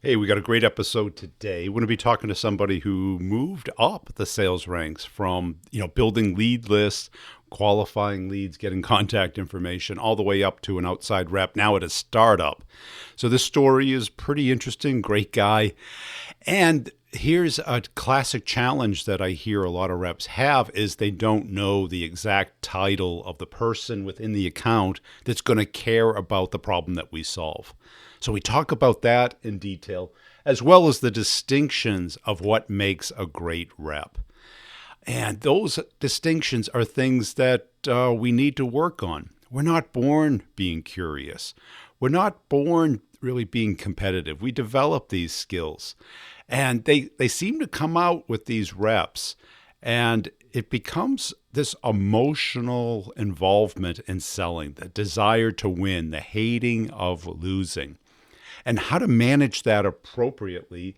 Hey, we got a great episode today. We're going to be talking to somebody who moved up the sales ranks from, building lead lists, qualifying leads, getting contact information, all the way up to an outside rep, now at a startup. So this story is pretty interesting, great guy. And here's a classic challenge that I hear a lot of reps have is they don't know the exact title of the person within the account that's going to care about the problem that we solve. So we talk about that in detail, as well as the distinctions of what makes a great rep. And those distinctions are things that we need to work on. We're not born being curious. We're not born really being competitive. We develop these skills. And they seem to come out with these reps. And it becomes this emotional involvement in selling, the desire to win, the hating of losing, and how to manage that appropriately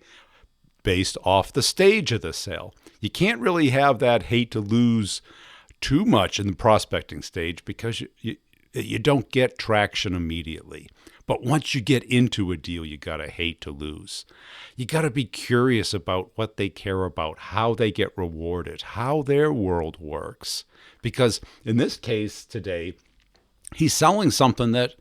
based off the stage of the sale. You can't really have that hate to lose too much in the prospecting stage because you don't get traction immediately. But once you get into a deal, you got to hate to lose. You got to be curious about what they care about, how they get rewarded, how their world works. Because in this case today, he's selling something that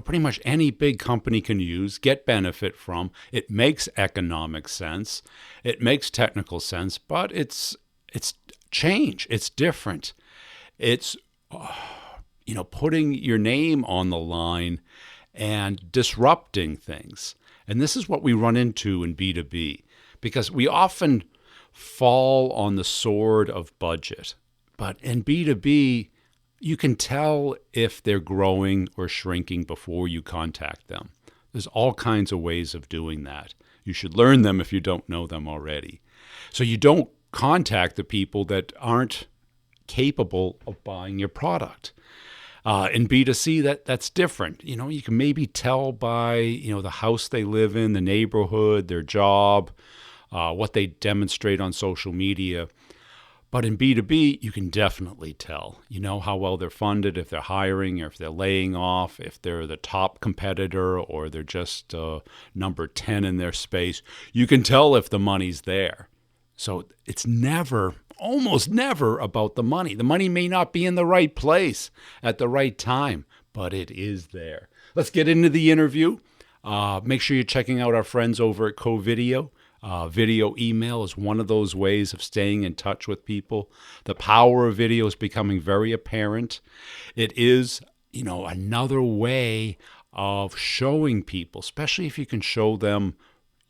pretty much any big company can use, get benefit from. It makes economic sense. It makes technical sense, but it's change. It's different. It's putting your name on the line and disrupting things. And this is what we run into in B2B because we often fall on the sword of budget. But in B2B, you can tell if they're growing or shrinking before you contact them. There's all kinds of ways of doing that. You should learn them if you don't know them already. So you don't contact the people that aren't capable of buying your product. In B2C, that's different. You can maybe tell by, the house they live in, the neighborhood, their job, what they demonstrate on social media. But in B2B, you can definitely tell. You know how well they're funded, if they're hiring, or if they're laying off, if they're the top competitor, or they're just number 10 in their space. You can tell if the money's there. So it's almost never about the money. The money may not be in the right place at the right time, but it is there. Let's get into the interview. Make sure you're checking out our friends over at CoVideo. Video email is one of those ways of staying in touch with people. The power of video is becoming very apparent. It is, another way of showing people, especially if you can show them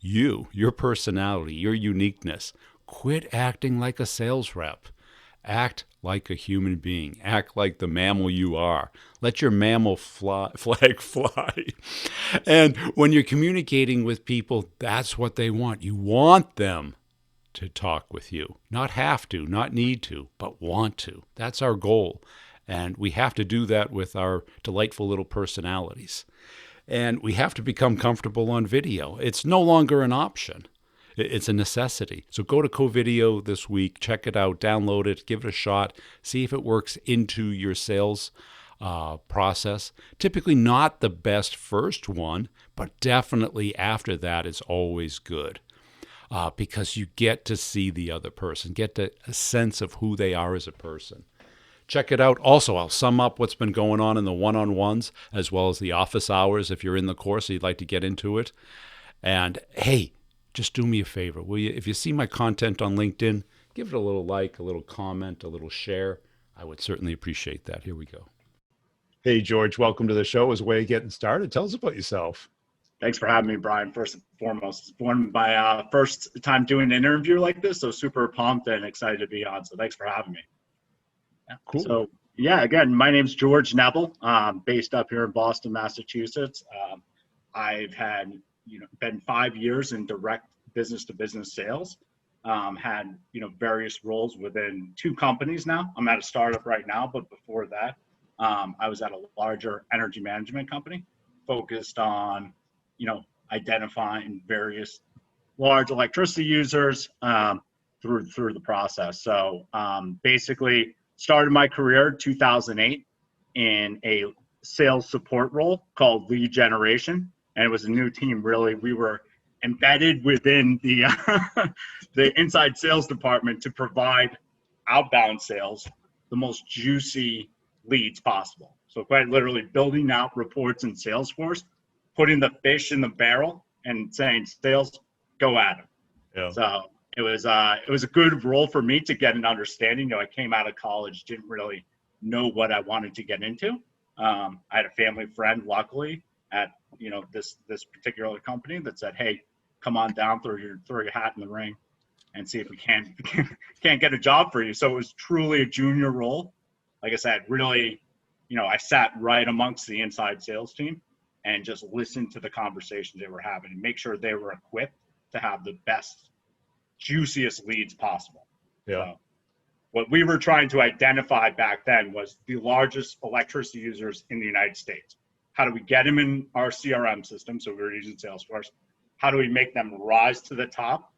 your personality, your uniqueness. Quit acting like a sales rep. Act like a human being. Act like the mammal you are. Let your mammal flag fly. And when you're communicating with people, that's what they want. You want them to talk with you. Not have to, not need to, but want to. That's our goal. And we have to do that with our delightful little personalities. And we have to become comfortable on video. It's no longer an option. It's a necessity. So go to CoVideo this week, check it out, download it, give it a shot, see if it works into your sales process. Typically not the best first one, but definitely after that is always good because you get to see the other person, get a sense of who they are as a person. Check it out. Also, I'll sum up what's been going on in the one-on-ones as well as the office hours if you're in the course and you'd like to get into it. And hey, just do me a favor, will you? If you see my content on LinkedIn, give it a little like, a little comment, a little share. I would certainly appreciate that. Here we go. Hey, George, welcome to the show. As a way of getting started, tell us about yourself. Thanks for having me, Brian. First and foremost, it's one of my first time doing an interview like this, so super pumped and excited to be on. So thanks for having me. Yeah. Cool. So again, my name's George Neville, based up here in Boston, Massachusetts. I've had been 5 years in direct business-to-business sales. Had various roles within two companies now. I'm at a startup right now, but before that, I was at a larger energy management company focused on identifying various large electricity users through the process. So basically started my career in 2008 in a sales support role called lead generation. And it was a new team, really. We were embedded within the the inside sales department to provide outbound sales the most juicy leads possible. So quite literally building out reports in Salesforce, putting the fish in the barrel and saying, sales, go at it. Yeah. So it was a good role for me to get an understanding. You know, I came out of college, didn't really know what I wanted to get into. I had a family friend, luckily, at this particular company that said, "Hey, come on down, throw your hat in the ring, and see if we can't get a job for you." So it was truly a junior role. Like I said, really, I sat right amongst the inside sales team and just listened to the conversations they were having and make sure they were equipped to have the best, juiciest leads possible. Yeah. So what we were trying to identify back then was the largest electricity users in the United States. How do we get them in our CRM system? So we were using Salesforce. How do we make them rise to the top?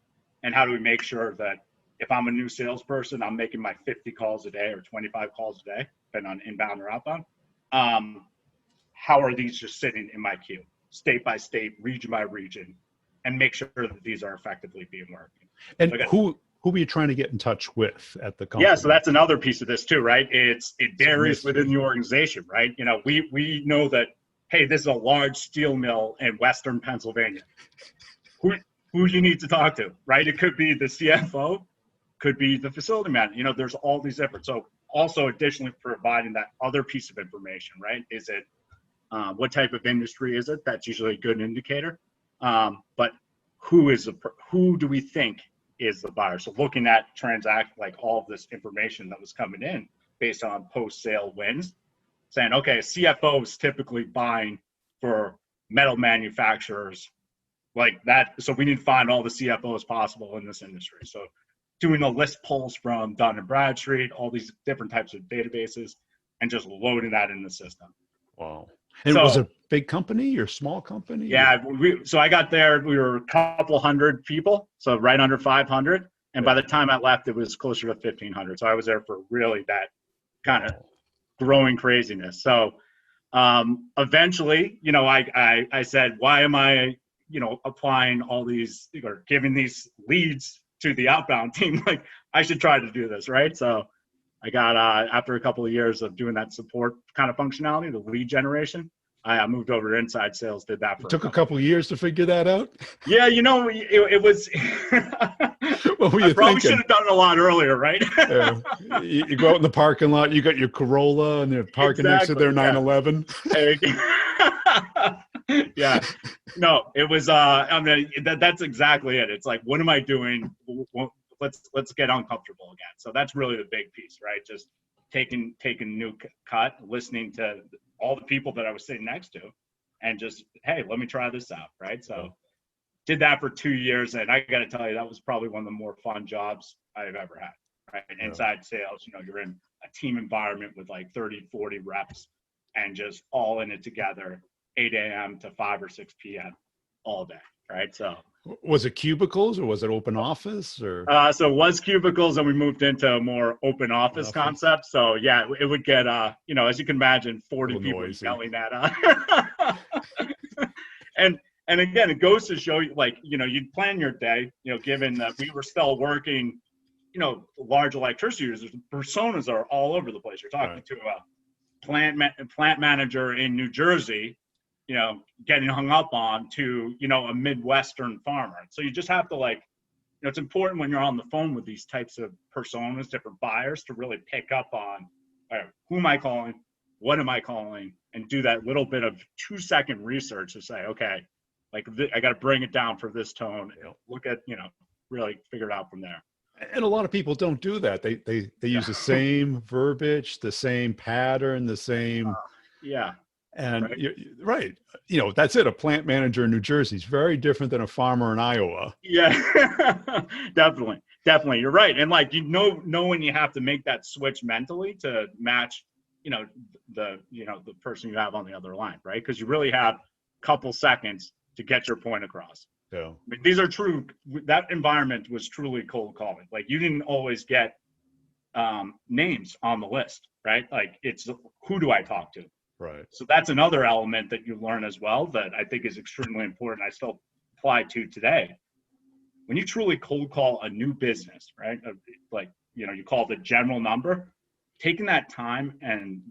And how do we make sure that if I'm a new salesperson, I'm making my 50 calls a day or 25 calls a day, depending on inbound or outbound? How are these just sitting in my queue, state by state, region by region, and make sure that these are effectively being worked? And who were you trying to get in touch with at the company? Yeah, so that's another piece of this too, right? It varies within the organization, right? We know that, hey, this is a large steel mill in Western Pennsylvania. Who do you need to talk to, right? It could be the CFO, could be the facility manager. There's all these efforts. So also additionally providing that other piece of information, right? Is it what type of industry is it? That's usually a good indicator. But who do we think is the buyer? So looking at like all of this information that was coming in based on post-sale wins, saying, okay, CFO is typically buying for metal manufacturers like that. So we need to find all the CFOs possible in this industry. So doing the list pulls from Dun & Bradstreet, all these different types of databases, and just loading that in the system. Wow. And was it a big company or small company? Yeah. So I got there, we were a couple hundred people, so right under 500. And by the time I left, it was closer to 1,500. So I was there for really that kind of growing craziness. So eventually, I said, why am I, applying all these or giving these leads to the outbound team? Like, I should try to do this, right? So I got, after a couple of years of doing that support kind of functionality, the lead generation, I moved over to inside sales, did that for it took a couple of years to figure that out? Yeah, it was, what were you I probably thinking? should have done it a lot earlier, right? Yeah. You go out in the parking lot, you got your Corolla and they're parking next to their 911. Yeah. No, it was, that's exactly it. It's like, what am I doing? Let's get uncomfortable again. So that's really the big piece, right? Just taking new cut, listening to all the people that I was sitting next to, and just, hey, let me try this out, right? So did that for 2 years, and I got to tell you, that was probably one of the more fun jobs I've ever had, right? Inside sales, you're in a team environment with like 30, 40 reps, and just all in it together, 8 a.m. to 5 or 6 p.m. all day, right? So was it cubicles or was it open office or? So it was cubicles, and we moved into a more open office concept. So yeah, it would get, as you can imagine, 40 people noisy. Yelling at us. And again, it goes to show you, like, you'd plan your day, given that we were still working, large electricity users, personas are all over the place. You're talking to a plant manager in New Jersey, getting hung up on, to, a Midwestern farmer. So you just have to, it's important when you're on the phone with these types of personas, different buyers, to really pick up on, all right, who am I calling? What am I calling? And do that little bit of 2-second research to say, okay, I got to bring it down for this tone. Look at, really figure it out from there. And a lot of people don't do that. They use the same verbiage, the same pattern, the same. And right. That's it. A plant manager in New Jersey is very different than a farmer in Iowa. Yeah, definitely. You're right. And know when you have to make that switch mentally to match, the person you have on the other line, right? Because you really have a couple seconds to get your point across. Yeah. I mean, these are true. That environment was truly cold calling. Like, you didn't always get names on the list, right? Like, it's who do I talk to? Right. So that's another element that you learn as well that I think is extremely important. I still apply to today. When you truly cold call a new business, right? Like, you call the general number, taking that time and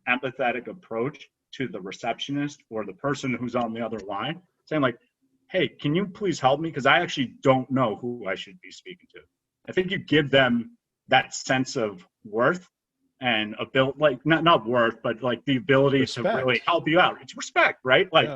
empathetic approach to the receptionist or the person who's on the other line, saying like, hey, can you please help me? Because I actually don't know who I should be speaking to. I think you give them that sense of worth and ability, like not worth, but like the ability Respect. to really help you out. It's respect, right? Like,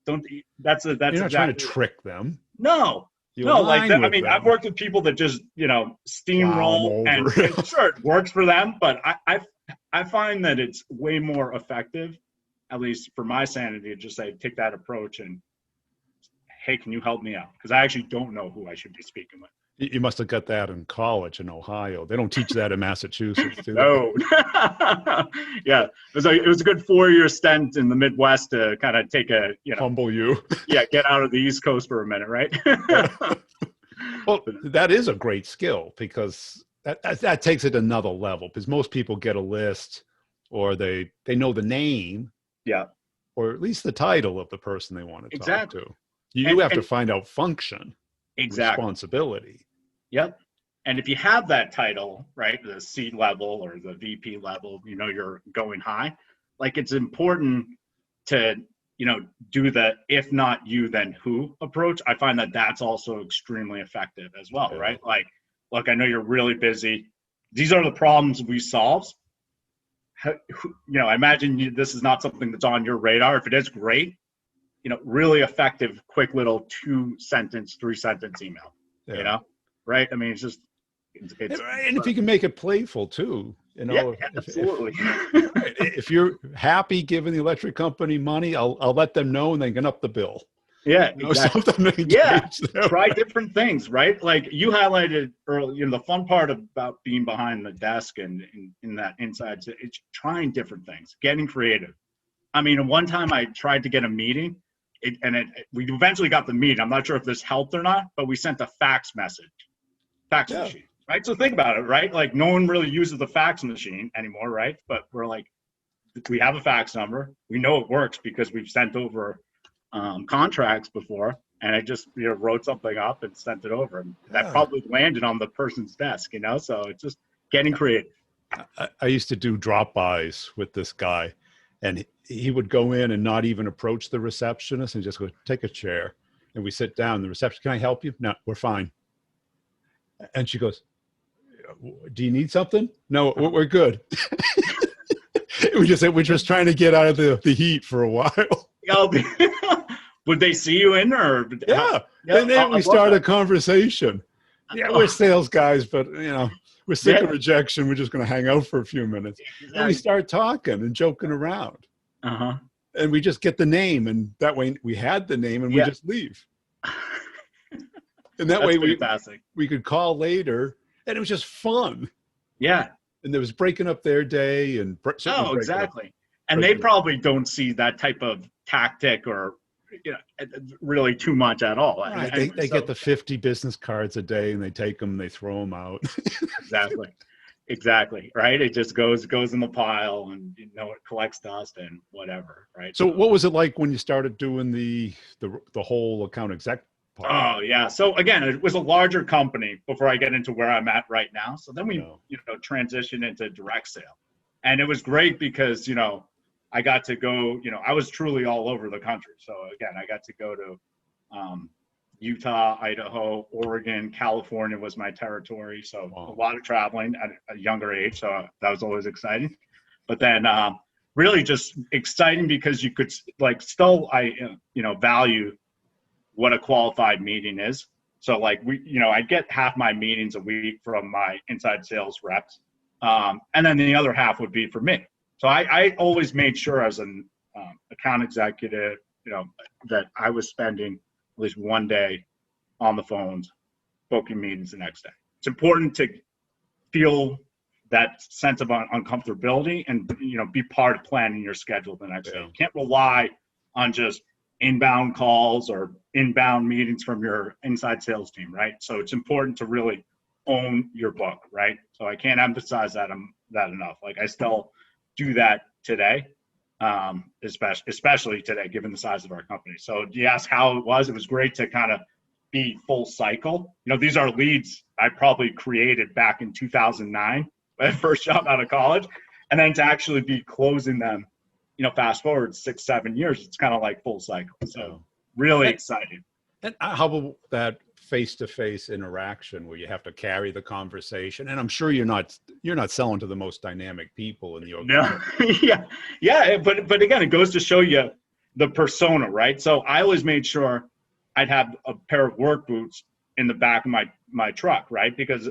that's You're not exactly, trying to trick them. No, like that. I mean, I've worked with people that just, steamroll and sure, it works for them, but I find that it's way more effective, at least for my sanity, to just say, take that approach and, hey, can you help me out? Because I actually don't know who I should be speaking with. You must have got that in college in Ohio. They don't teach that in Massachusetts, do they? No. Yeah, it was a good 4-year stint in the Midwest to kind of take a, humble you. Yeah, get out of the East Coast for a minute, right? Well, that is a great skill, because that takes it another level, because most people get a list, or they know the name, yeah, or at least the title of the person they want to talk to. You and have to find out function, responsibility. Yep. And if you have that title, right, the C level or the VP level, you're going high, like it's important to, do the if not you, then who approach. I find that that's also extremely effective as well, right? Like, look, I know you're really busy. These are the problems we solve. I imagine this is not something that's on your radar. If it is, great. Really effective, quick little 2-sentence, 3-sentence email, right? I mean, it's just, and if you can make it playful too, absolutely. If you're happy giving the electric company money, I'll let them know, and they can up the bill. Yeah, exactly. Try different things, right? Like you highlighted earlier, the fun part about being behind the desk and in that inside, it's trying different things, getting creative. I mean, one time I tried to get a meeting, we eventually got the meeting. I'm not sure if this helped or not, but we sent a fax machine, right? So think about it, right? Like no one really uses the fax machine anymore, right? But we're like, we have a fax number. We know it works because we've sent over contracts before, and I just wrote something up and sent it over, and that probably landed on the person's desk, so it's just getting creative. I used to do drop-bys with this guy, and he would go in and not even approach the receptionist and just go, take a chair. And we sit down. The receptionist, can I help you? No, we're fine. And she goes, do you need something? No, we're good. We're just trying to get out of the heat for a while. Would they see you in, or? Yeah. And then we start a conversation. Yeah, we're sales guys, but we're sick of rejection. We're just going to hang out for a few minutes. Exactly. And we start talking and joking around. And we just get the name, and that way we had the name, and we just leave. And that way we could call later, and it was just fun. Yeah. And there was breaking up their day, and exactly. And they probably don't see that type of tactic or really too much at all. Right. They get the 50 business cards a day, and they take them, and they throw them out. Exactly. Right. It just goes in the pile, and it collects dust and whatever. Right. So what was it like when you started doing the whole account exec part? Oh yeah. So again, it was a larger company before I get into where I'm at right now. So then we transitioned into direct sale, and it was great because I got to go. I was truly all over the country. So again, I got to go to Utah, Idaho, Oregon, California was my territory. So a lot of traveling at a younger age. So that was always exciting. But then really just exciting because you could value what a qualified meeting is. So like I get half my meetings a week from my inside sales reps. And then the other half would be for me. So I always made sure as an account executive, that I was spending at least one day on the phones, booking meetings the next day. It's important to feel that sense of uncomfortability and, be part of planning your schedule the next day. You can't rely on just inbound calls or inbound meetings from your inside sales team, right? So it's important to really own your book, right? So I can't emphasize that enough. Like I still do that today. especially today, given the size of our company. So you ask how it was great to kind of be full cycle. These are leads I probably created back in 2009 when I first jumped out of college, and then to actually be closing them, fast forward 6-7 years, it's kind of like full cycle. So really excited. And how about that face-to-face interaction where you have to carry the conversation? And I'm sure you're not selling to the most dynamic people in the organization. No, yeah. But again, it goes to show you the persona, right? So I always made sure I'd have a pair of work boots in the back of my truck, right? Because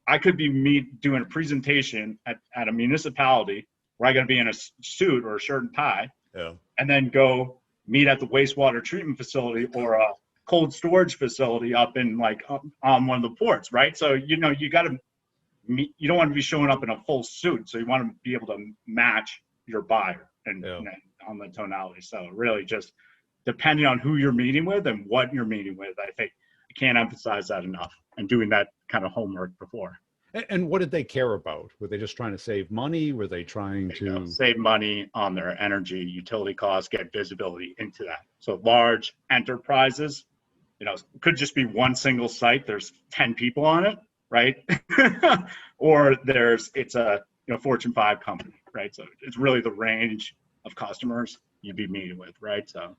I could be doing a presentation at a municipality where I got to be in a suit or a shirt and tie, and then go meet at the wastewater treatment facility or a cold storage facility up in on one of the ports, right? So you got to meet. You don't want to be showing up in a full suit, so you want to be able to match your buyer and on the tonality. So really, just depending on who you're meeting with and what you're meeting with, I think I can't emphasize that enough. And doing that kind of homework before. And what did they care about? Were they just trying to save money? Were they trying to save money on their energy, utility costs, get visibility into that? So large enterprises, it could just be one single site. There's 10 people on it, right? Or it's a Fortune 5 company, right? So it's really the range of customers you'd be meeting with, right? So.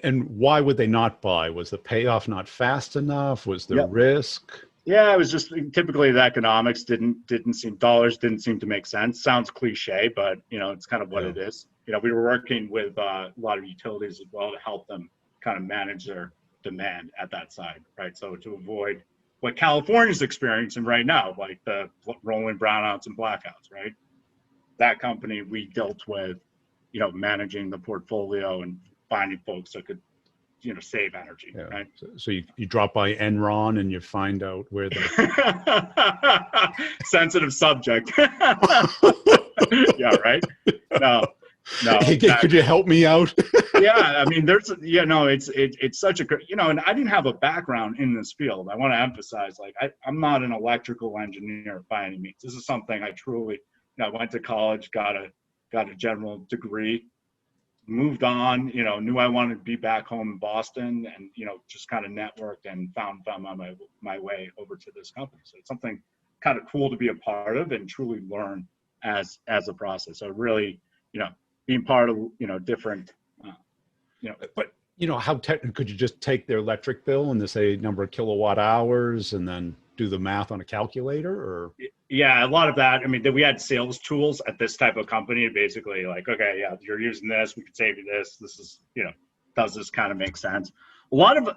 And why would they not buy? Was the payoff not fast enough? Was the risk? Yeah, it was just typically the economics didn't seem to make sense. Sounds cliche, but it's kind of what it is. We were working with a lot of utilities as well to help them kind of manage their demand at that side, right? So to avoid what California's experiencing right now, like the rolling brownouts and blackouts, right? That company we dealt with, managing the portfolio and finding folks that could, save energy, right? So you drop by Enron and you find out where the sensitive subject. Yeah, right. No. Could you help me out? Yeah, I mean, it's such a great, and I didn't have a background in this field. I want to emphasize, I'm not an electrical engineer by any means. This is something I truly, I went to college, got a general degree, moved on, knew I wanted to be back home in Boston, and just kind of networked and found my way over to this company. So it's something kind of cool to be a part of and truly learn as a process. So really, being part of different, But how could you just take their electric bill and they say number of kilowatt hours and then do the math on a calculator? Or yeah, a lot of that. I mean, we had sales tools at this type of company, basically okay, yeah, you're using this, we could save you this. This is, does this kind of make sense? A lot of,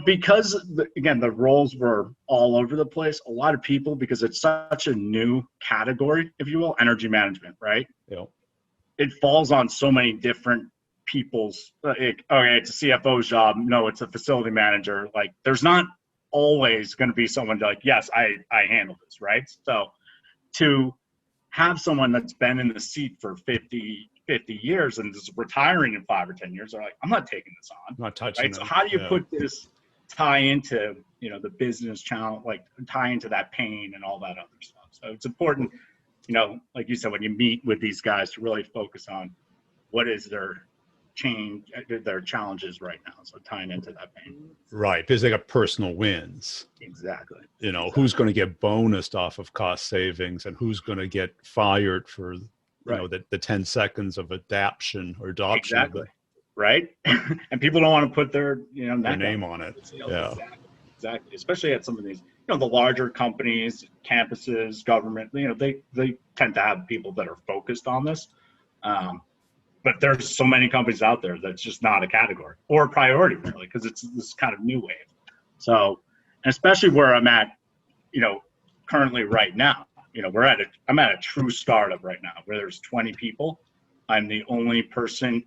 because again, the roles were all over the place. A lot of people, because it's such a new category, if you will, energy management, right? Yeah. It falls on so many different people's, okay, it's a CFO's job. No, it's a facility manager. There's not always going to be someone yes, I handle this, right? So to have someone that's been in the seat for 50 years and is retiring in 5 or 10 years, they're like, I'm not taking this on. I'm not touching it. So how do you put this tie into, the business channel, tie into that pain and all that other stuff? So it's important, like you said, when you meet with these guys to really focus on what is their challenges right now. So tying into that pain. Right, because they got personal wins. Exactly. Who's going to get bonused off of cost savings and who's going to get fired for, the 10 seconds of adoption. Exactly. Right. And people don't want to put their, their name on it. Yeah. Exactly. Especially at some of these, the larger companies, campuses, government, they tend to have people that are focused on this. But there's so many companies out there that's just not a category or a priority, really, because it's this kind of new wave. So, and especially where I'm at, currently right now, I'm at a true startup right now where there's 20 people. I'm the only person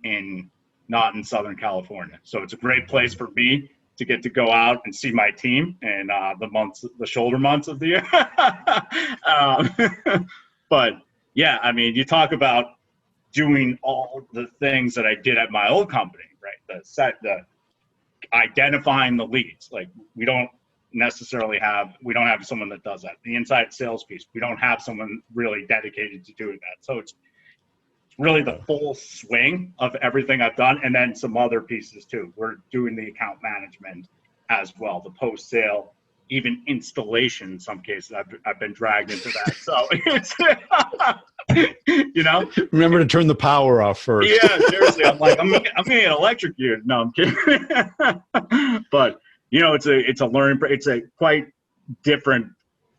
not in Southern California. So it's a great place for me to get to go out and see my team and the shoulder months of the year. But yeah, I mean, you talk about doing all the things that I did at my old company, right? The identifying the leads. We don't have someone that does that. The inside sales piece, we don't have someone really dedicated to doing that. So it's really the full swing of everything I've done, and then some other pieces too. We're doing the account management as well, the post sale, even installation. In some cases, I've been dragged into that. So it's Remember to turn the power off first. Yeah, seriously. I'm like, I'm getting electrocuted. No, I'm kidding. But it's a learning. It's a quite different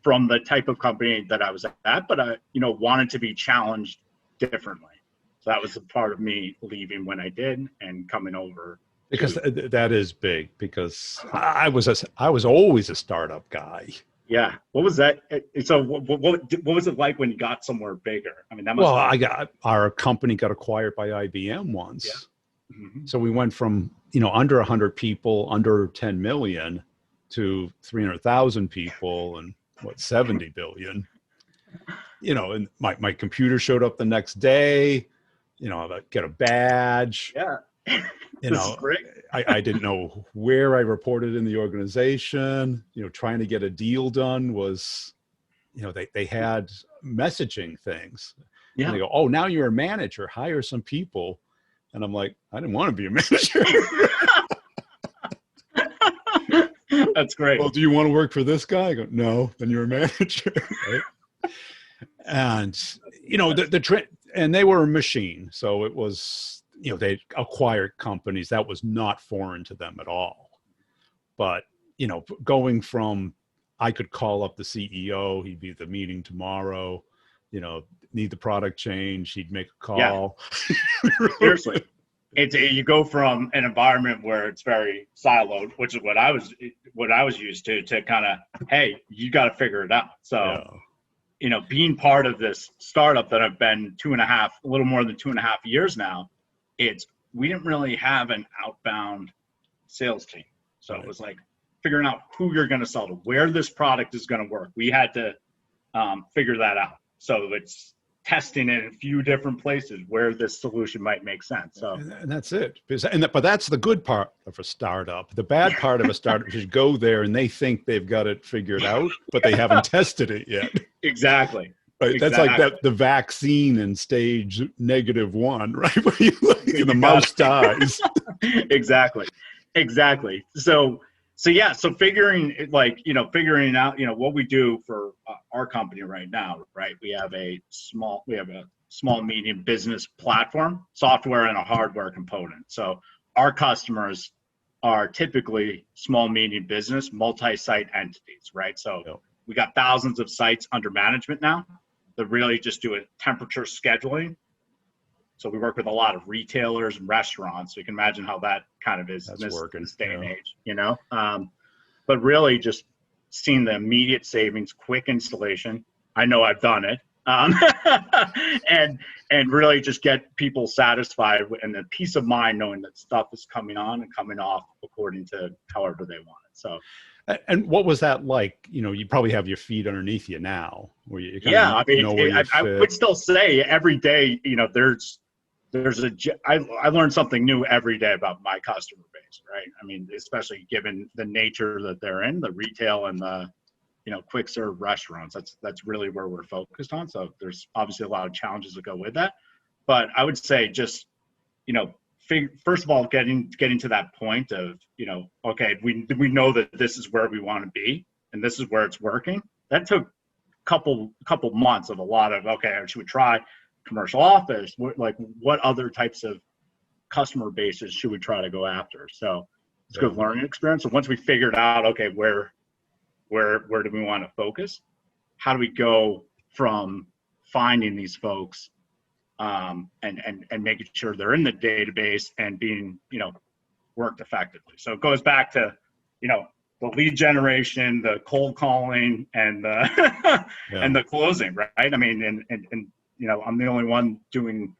from the type of company that I was at, but I wanted to be challenged differently. So that was a part of me leaving when I did and coming over. Because that is big. Because I was always a startup guy. Yeah. What was that? So what was it like when you got somewhere bigger? I mean, that must. Well, our company got acquired by IBM once. Yeah. Mm-hmm. So we went from, under 100 people, under 10 million to 300,000 people and 70 billion. And my computer showed up the next day, I get a badge. Yeah. This is great. I didn't know where I reported in the organization. Trying to get a deal done was, they had messaging things. Yeah. And they go, oh, now you're a manager, hire some people. And I'm like, I didn't want to be a manager. That's great. Well, do you want to work for this guy? I go, no, then you're a manager. Right? And, the trend, and they were a machine. So it was, they acquired companies that was not foreign to them at all. But, going from, I could call up the CEO, he'd be at the meeting tomorrow, need the product change, he'd make a call. Yeah. Seriously. You go from an environment where it's very siloed, which is what I was used to kind of, hey, you got to figure it out. So, being part of this startup that I've been a little more than 2.5 years now, we didn't really have an outbound sales team. So It was like figuring out who you're going to sell to, where this product is going to work. We had to figure that out. So it's testing it in a few different places where this solution might make sense. So, and that's it. But that's the good part of a startup. The bad part of a startup is you go there and they think they've got it figured out, but they haven't tested it yet. Exactly. Right. That's like the vaccine in stage -1, right? Where you look and the mouse dies. Exactly. So yeah, so figuring out, what we do for our company right now, right? We have a small medium business platform, software and a hardware component. So our customers are typically small, medium business, multi-site entities, right? So we got thousands of sites under management now that really just do a temperature scheduling. So we work with a lot of retailers and restaurants. So you can imagine how that kind of is in this day and age, but really just seeing the immediate savings, quick installation. I know I've done it. And really just get people satisfied and the peace of mind knowing that stuff is coming on and coming off according to however they want it. So. And what was that like? You probably have your feet underneath you now. Where you I would still say every day, I learn something new every day about my customer base, right? I mean, especially given the nature that they're in, the retail and the, quick serve restaurants. That's really where we're focused on. So there's obviously a lot of challenges that go with that. But I would say just, first of all, getting to that point of, okay, we know that this is where we want to be and this is where it's working. That took couple months of a lot of, okay, should we try commercial office? What other types of customer bases should we try to go after? So it's a good learning experience. So once we figured out, okay, where do we want to focus? How do we go from finding these folks and making sure they're in the database and being, worked effectively? So it goes back to, the lead generation, the cold calling, and the and the closing, right? I mean, and I'm the only one doing,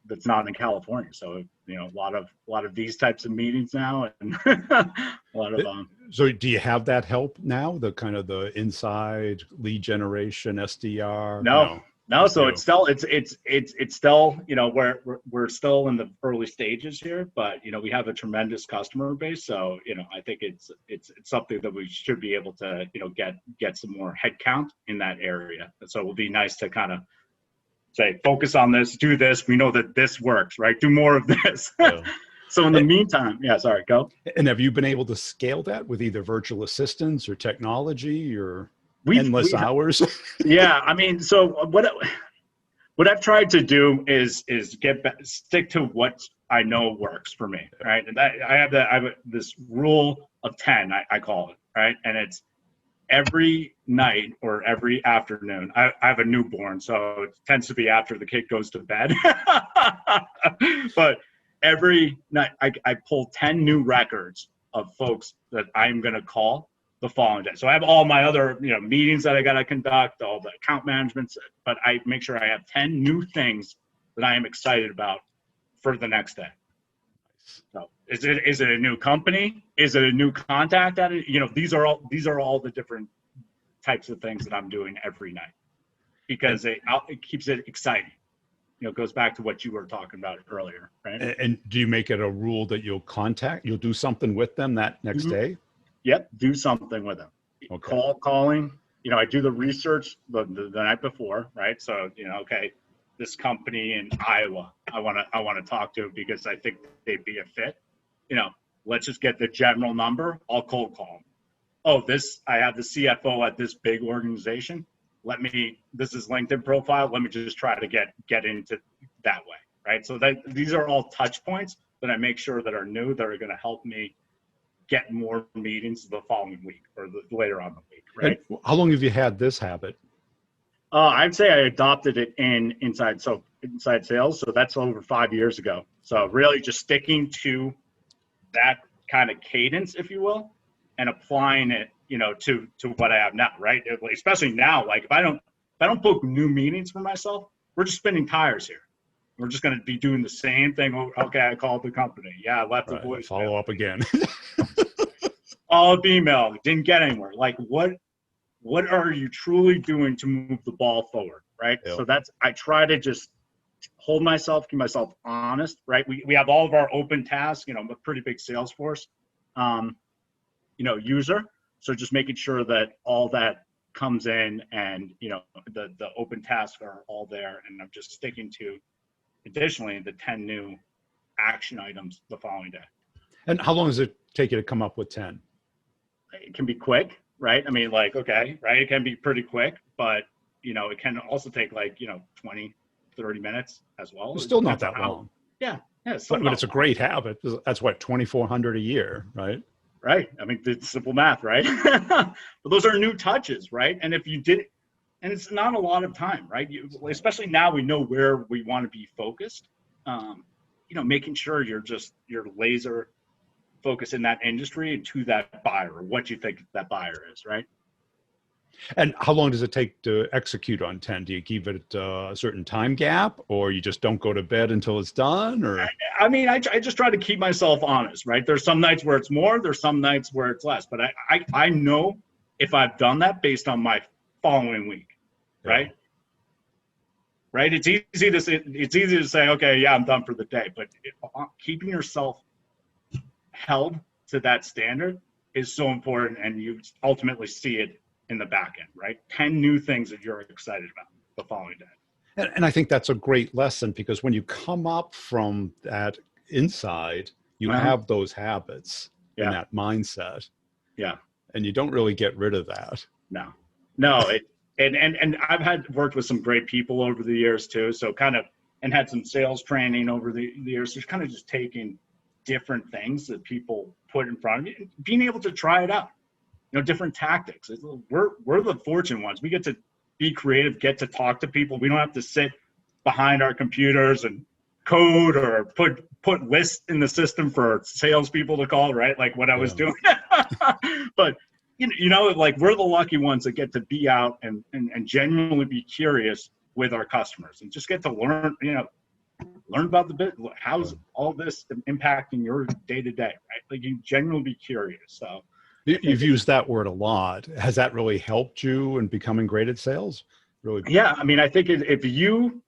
that's not in California. So a lot of these types of meetings now, and a lot of. So do you have that help now? The kind of the inside lead generation, SDR? No. So it's still we're still in the early stages here, but we have a tremendous customer base. So I think it's something that we should be able to get some more headcount in that area. And so it will be nice to kind of say, focus on this, do this. We know that this works, right? Do more of this. Yeah. So in the meantime, yeah, sorry, go. And have you been able to scale that with either virtual assistants or technology or We've, endless we, hours? yeah, I mean, so what I've tried to do is stick to what I know works for me, right? And I have this rule of 10, I call it, right? And it's every night or every afternoon. I have a newborn, so it tends to be after the kid goes to bed. But every night I pull 10 new records of folks that I'm going to call the following day. So I have all my other, meetings that I got to conduct, all the account management, but I make sure I have 10 new things that I am excited about for the next day. So is it a new company? Is it a new contact? These are all the different types of things that I'm doing every night because it keeps it exciting. It goes back to what you were talking about earlier, right? And do you make it a rule that you'll do something with them that next day? Yep, do something with them. Okay. Calling. I do the research the night before, right? So okay, this company in Iowa, I want to talk to because I think they'd be a fit. Let's just get the general number. I'll cold call them. Oh, I have the CFO at this big organization. This is LinkedIn profile. Let me just try to get into that way, right? So these are all touch points that I make sure that are new, that are going to help me get more meetings the following week or later on the week, right? And how long have you had this habit? I'd say I adopted it in inside sales. So that's over 5 years ago. So really just sticking to that kind of cadence, if you will, and applying it, to what I have now, right? Especially now, like if I don't book new meetings for myself, we're just spinning tires here. We're just going to be doing the same thing. Okay, I called the company. Yeah, I left a voice. Follow up again. All the email, didn't get anywhere. Like what are you truly doing to move the ball forward, right? Yep. So I try to just keep myself honest, right? We have all of our open tasks, I'm a pretty big Salesforce, user. So just making sure that all that comes in and, the open tasks are all there. And I'm just sticking to, additionally, the 10 new action items the following day. And how long does it take you to come up with 10? It can be quick, right? I mean, okay, right? It can be pretty quick, but, it can also take 20, 30 minutes as well. It's still not that long. Yeah. But it's a great habit. That's what, 2,400 a year, right? Right. I mean, it's simple math, right? But those are new touches, right? And if you did, and it's not a lot of time, right? Especially now we know where we want to be focused. Making sure you're laser focused in that industry and to that buyer, or what you think that buyer is, right? And how long does it take to execute on 10? Do you keep it a certain time gap, or you just don't go to bed until it's done? Or I just try to keep myself honest, right? There's some nights where it's more, there's some nights where it's less, but I know if I've done that based on my following week, right? Yeah. Right? It's easy to say, okay, yeah, I'm done for the day, but keeping yourself held to that standard is so important, and you ultimately see it in the back end, right? 10 new things that you're excited about the following day. And I think that's a great lesson, because when you come up from that inside, you have those habits and that mindset. Yeah. And you don't really get rid of that. No. And I've worked with some great people over the years too. So and had some sales training over the years. So kind of just taking different things that people put in front of you, being able to try it out. Different tactics. We're the fortunate ones. We get to be creative, get to talk to people. We don't have to sit behind our computers and code or put lists in the system for salespeople to call, right? Like what I was doing. But we're the lucky ones that get to be out and genuinely be curious with our customers and just get to learn about the business. How's all this impacting your day to day, right? Like you genuinely be curious. So. You've used that word a lot. Has that really helped you in becoming great at sales? Really? Yeah. I mean, I think if you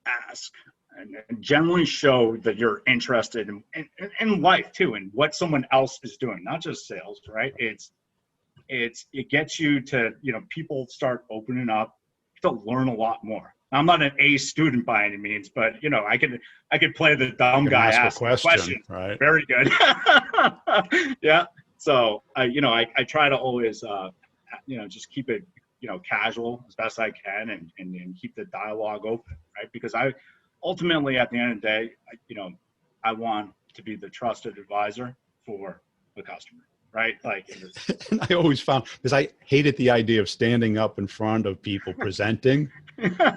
ask and generally show that you're interested in life too, and what someone else is doing, not just sales, right? It gets you to, people start opening up to learn a lot more. I'm not an A student by any means, but I could play the dumb guy Ask a asking a question. right? Very good. Yeah. So I try to always just keep it casual as best I can, and keep the dialogue open, right? Because I ultimately, at the end of the day, I want to be the trusted advisor for the customer, right? Like, And I always found, because I hated the idea of standing up in front of people presenting.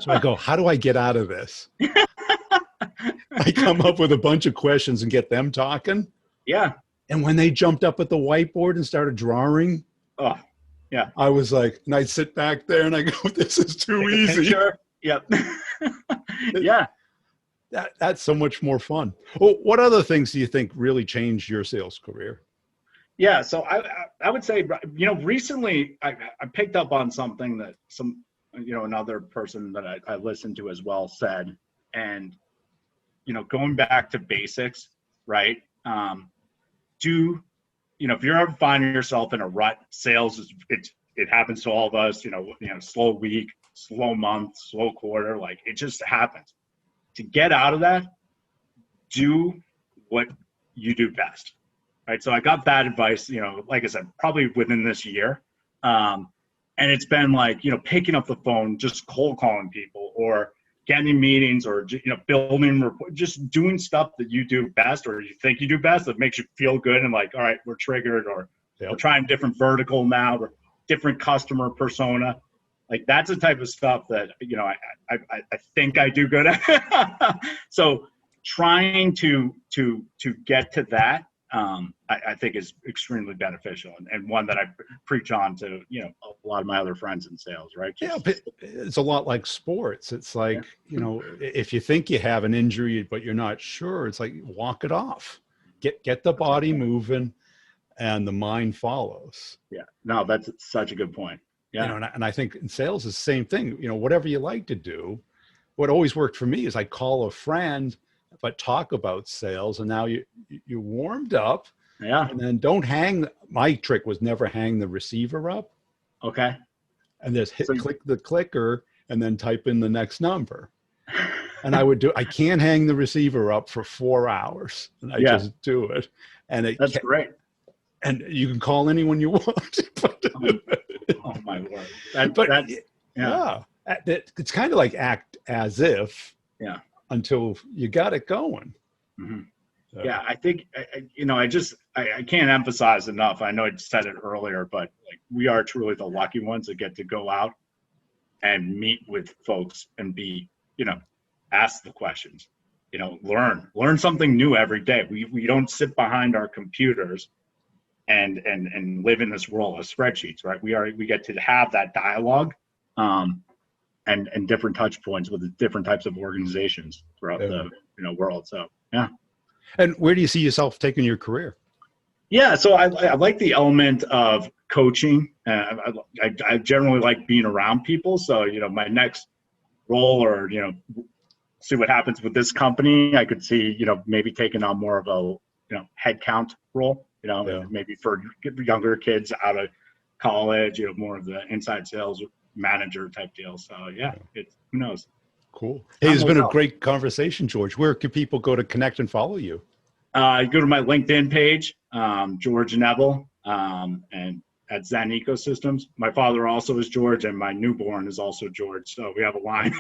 So I go, how do I get out of this? I come up with a bunch of questions and get them talking. yeah. And when they jumped up at the whiteboard and started drawing, Oh, yeah. I was like, and I'd sit back there and I go, this is too Take a easy. picture. Yep. Yeah. That's so much more fun. Well, what other things do you think really changed your sales career? Yeah. So I would say, recently I picked up on something that another person that I listened to as well said, and, going back to basics, right? If you're ever finding yourself in a rut, sales it happens to all of us, slow week, slow month, slow quarter, like it just happens. To get out of that, do what you do best, right? So I got bad advice, like I said, probably within this year. And it's been like, picking up the phone, just cold calling people, or getting meetings, or, building rapport, just doing stuff that you do best, or you think you do best, that makes you feel good. And like, all right, we're triggered, or we're trying different vertical now, or different customer persona. Like, that's the type of stuff that, I think I do good at. So trying to get to that, I think is extremely beneficial, and one that I preach on to, a lot of my other friends in sales, right? But it's a lot like sports. It's like, if you think you have an injury, but you're not sure, it's like, walk it off, get the body moving, and the mind follows. Yeah, no, that's such a good point. Yeah. And I think in sales is the same thing, whatever you like to do. What always worked for me is I call a friend, but talk about sales, and now you warmed up. Yeah. And then don't hang. My trick was never hang the receiver up. Okay. And just click the clicker and then type in the next number. And I can't hang the receiver up for 4 hours. And I just do it. And that's great. And you can call anyone you want. Oh my word. It's kind of like act as if. Yeah. Until you got it going. Mm-hmm. So. Yeah, I think I can't emphasize enough. I know I said it earlier, but like, we are truly the lucky ones that get to go out and meet with folks and be, ask the questions, learn something new every day. We don't sit behind our computers and live in this world of spreadsheets, right? We get to have that dialogue. And different touch points with different types of organizations throughout the world. So yeah. And where do you see yourself taking your career? Yeah, so I like the element of coaching. I generally like being around people. So my next role, or see what happens with this company, I could see maybe taking on more of a headcount role. Maybe for younger kids out of college, more of the inside sales manager type deal. So yeah, who knows? Cool. Hey, it's been a great conversation, George. Where can people go to connect and follow you? You go to my LinkedIn page, George Neville, and at Zen Ecosystems. My father also is George, and my newborn is also George. So we have a line.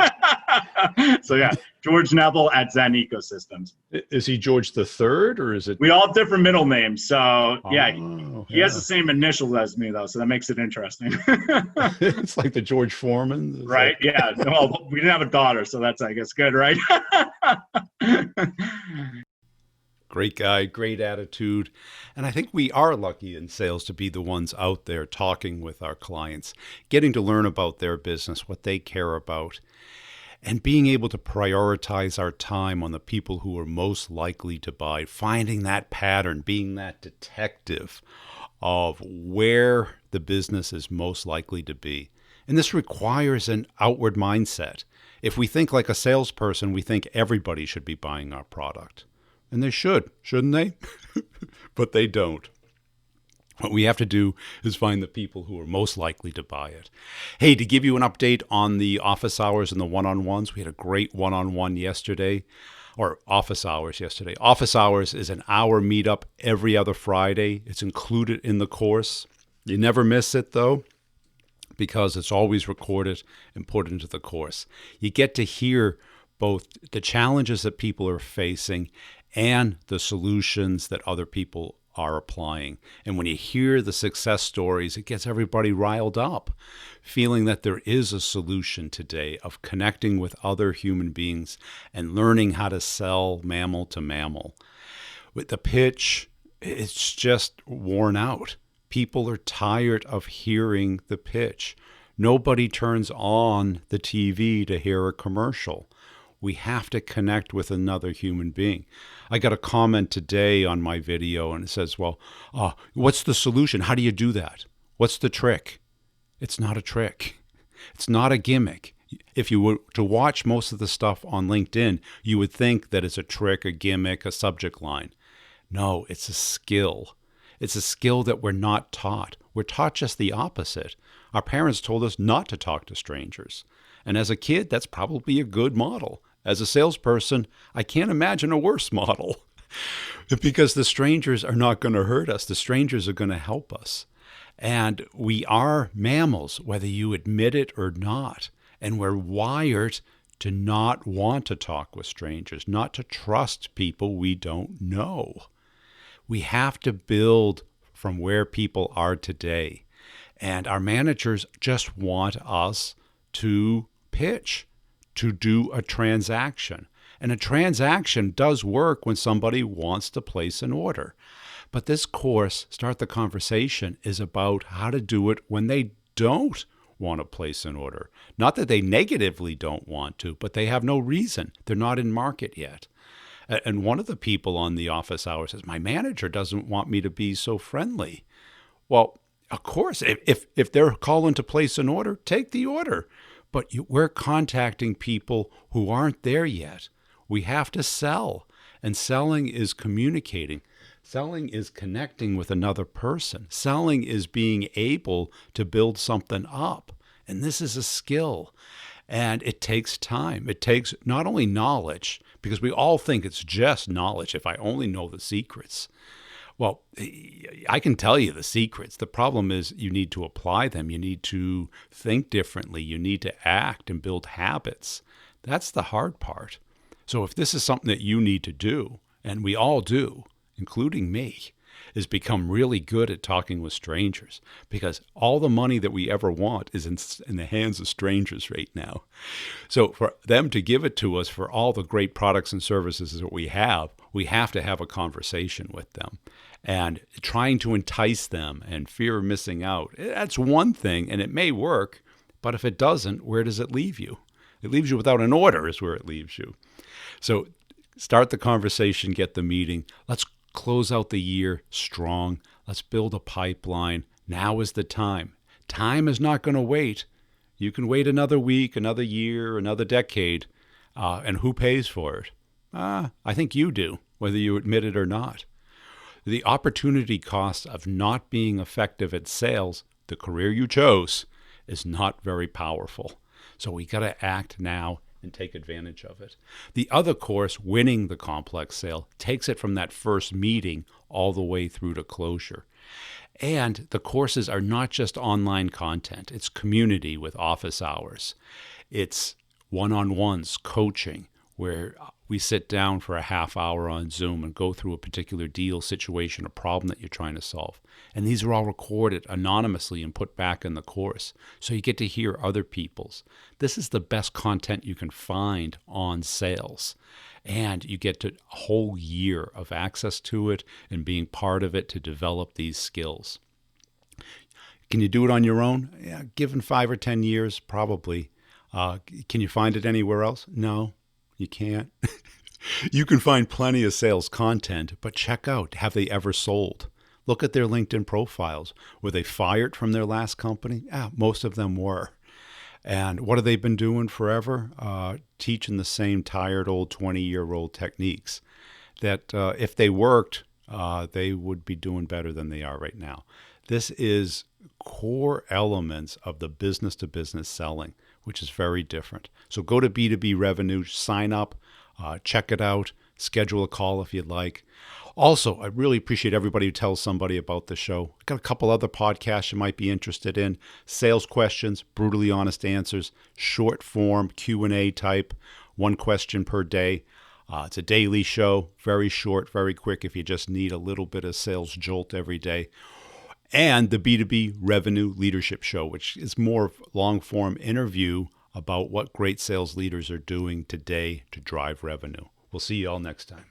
So yeah, George Neville at Zen Ecosystems. Is he George the Third, or is it? We all have different middle names. So yeah, he has the same initials as me, though. So that makes it interesting. It's like the George Foreman. Right. Yeah. Well, we didn't have a daughter, so that's, I guess, good, right? Great guy, great attitude. And I think we are lucky in sales to be the ones out there talking with our clients, getting to learn about their business, what they care about, and being able to prioritize our time on the people who are most likely to buy, finding that pattern, being that detective of where the business is most likely to be. And this requires an outward mindset. If we think like a salesperson, we think everybody should be buying our product. And they should, shouldn't they? But they don't. What we have to do is find the people who are most likely to buy it. Hey, to give you an update on the office hours and the one-on-ones, we had a great one-on-one yesterday, or office hours yesterday. Office hours is an hour meetup every other Friday. It's included in the course. You never miss it, though, because it's always recorded and put into the course. You get to hear both the challenges that people are facing and the solutions that other people are applying. And when you hear the success stories, it gets everybody riled up, feeling that there is a solution today of connecting with other human beings and learning how to sell mammal to mammal. With the pitch, it's just worn out. People are tired of hearing the pitch. Nobody turns on the TV to hear a commercial. We have to connect with another human being. I got a comment today on my video, and it says, well, what's the solution? How do you do that? What's the trick? It's not a trick. It's not a gimmick. If you were to watch most of the stuff on LinkedIn, you would think that it's a trick, a gimmick, a subject line. No, it's a skill. It's a skill that we're not taught. We're taught just the opposite. Our parents told us not to talk to strangers. And as a kid, that's probably a good model. As a salesperson, I can't imagine a worse model because the strangers are not going to hurt us. The strangers are going to help us. And we are mammals, whether you admit it or not. And we're wired to not want to talk with strangers, not to trust people we don't know. We have to build from where people are today. And our managers just want us to pitch, to do a transaction. And a transaction does work when somebody wants to place an order. But this course, Start the Conversation, is about how to do it when they don't want to place an order. Not that they negatively don't want to, but they have no reason. They're not in market yet. And one of the people on the office hour says, my manager doesn't want me to be so friendly. Well, of course, if they're calling to place an order, take the order. But we're contacting people who aren't there yet. We have to sell. And selling is communicating. Selling is connecting with another person. Selling is being able to build something up. And this is a skill. And it takes time. It takes not only knowledge, because we all think it's just knowledge if I only know the secrets. Well, I can tell you the secrets. The problem is you need to apply them. You need to think differently. You need to act and build habits. That's the hard part. So if this is something that you need to do, and we all do, including me, is become really good at talking with strangers, because all the money that we ever want is in the hands of strangers right now. So for them to give it to us for all the great products and services that we have to have a conversation with them. And trying to entice them and fear of missing out, that's one thing, and it may work, but if it doesn't, where does it leave you? It leaves you without an order is where it leaves you. So start the conversation, get the meeting. Let's close out the year strong. Let's build a pipeline. Now is the time. Time is not going to wait. You can wait another week, another year, another decade, and who pays for it? I think you do, whether you admit it or not. The opportunity cost of not being effective at sales, the career you chose, is not very powerful. So we got to act now and take advantage of it. The other course, Winning the Complex Sale, takes it from that first meeting all the way through to closure. And the courses are not just online content. It's community with office hours. It's one-on-ones, coaching, where we sit down for a half hour on Zoom and go through a particular deal, situation, or problem that you're trying to solve. And these are all recorded anonymously and put back in the course. So you get to hear other people's. This is the best content you can find on sales. And you get a whole year of access to it and being part of it to develop these skills. Can you do it on your own? Yeah, given 5 or 10 years, probably. Can you find it anywhere else? No. You can't. You can find plenty of sales content, but check out, have they ever sold? Look at their LinkedIn profiles. Were they fired from their last company? Most of them were. And what have they been doing forever? Teaching the same tired old 20-year-old techniques that if they worked, they would be doing better than they are right now. This is core elements of the business to business selling, which is very different. So go to B2B Revenue, sign up, check it out, schedule a call if you'd like. Also, I really appreciate everybody who tells somebody about the show. I've got a couple other podcasts you might be interested in. Sales questions, brutally honest answers, short form Q&A type, one question per day. It's a daily show, very short, very quick if you just need a little bit of sales jolt every day. And the B2B Revenue Leadership Show, which is more long-form interview about what great sales leaders are doing today to drive revenue. We'll see you all next time.